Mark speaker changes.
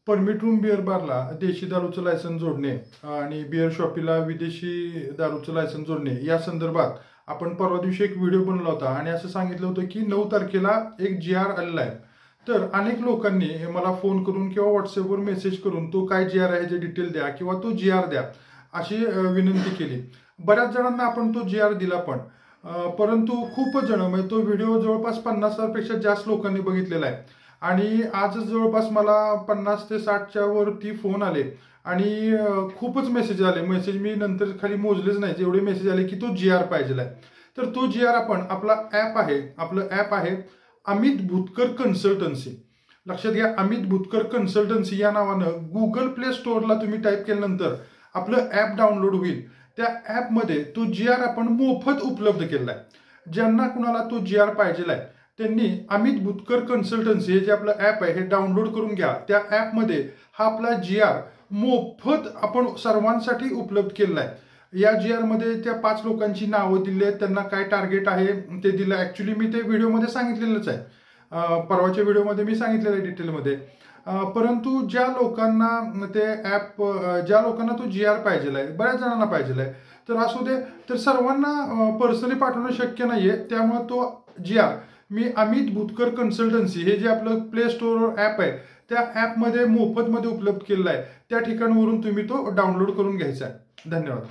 Speaker 1: Permit room beer बारला देशी दारूचं licence जोडणे आणि बिअर शॉपीला विदेशी दारूचं लायसन जोडणे या संदर्भात आपण परवा दिवशी एक व्हिडिओ बनवला होता आणि असं सांगितलं होतं की 9 तारखेला एक GR आलेला आहे. तर अनेक लोकांनी मला फोन करून किंवा व्हॉट्सअपवर मेसेज करून तो काय GR आहे याचे डिटेल द्या किंवा तो GR द्या अशी विनंती केली. बऱ्याच जणांना आपण तो GR दिला पण परंतु खूपच जण म्हणजे तो व्हिडिओ जवळपास 50,000पेक्षा जास्त लोकांनी बघितलेला आहे आणि आजच जवळपास मला 50 ते 60च्या वरती फोन आले आणि खूपच मेसेज आले. मेसेज मी नंतर खाली मोजलेच नाही, एवढे मेसेज आले की तो GR पाहिजे आहे. तर तो GR आपण आपलं ॲप आहे अमित भूतकर कन्सल्टन्सी. लक्षात घ्या, अमित भूतकर कन्सल्टन्सी या नावानं गुगल प्ले स्टोअरला तुम्ही टाईप केल्यानंतर आपलं ॲप डाउनलोड होईल. त्या ॲपमध्ये तो GR आपण मोफत उपलब्ध केलेला आहे. ज्यांना कुणाला तो GR पाहिजे आहे त्यांनी अमित भूतकर कन्सल्टन्सी हे जे आपलं ॲप आहे हे डाउनलोड करून घ्या. त्या ॲपमध्ये हा आपला GR मोफत आपण सर्वांसाठी उपलब्ध केलेला आहे. या GR मध्ये त्या 5 लोकांची नावं दिली आहेत, त्यांना काय टार्गेट आहे ते दिलं. ॲक्च्युली मी ते व्हिडिओमध्ये सांगितलेलंच आहे, परवाच्या व्हिडिओमध्ये मी सांगितलेलं आहे डिटेलमध्ये. परंतु ज्या लोकांना ज्या लोकांना तो GR पाहिजे आहे, बऱ्याच जणांना पाहिजे आहे, तर असू दे. तर सर्वांना पर्सनली पाठवणं शक्य नाहीये, त्यामुळे तो GR मी अमित भूतकर कन्सल्टन्सी हे जे आपलं प्ले स्टोअरवर ॲप आहे त्या ॲपमध्ये मोफतमध्ये उपलब्ध केलेलं आहे. त्या ठिकाणावरून तुम्ही तो डाउनलोड करून घ्यायचा आहे. धन्यवाद.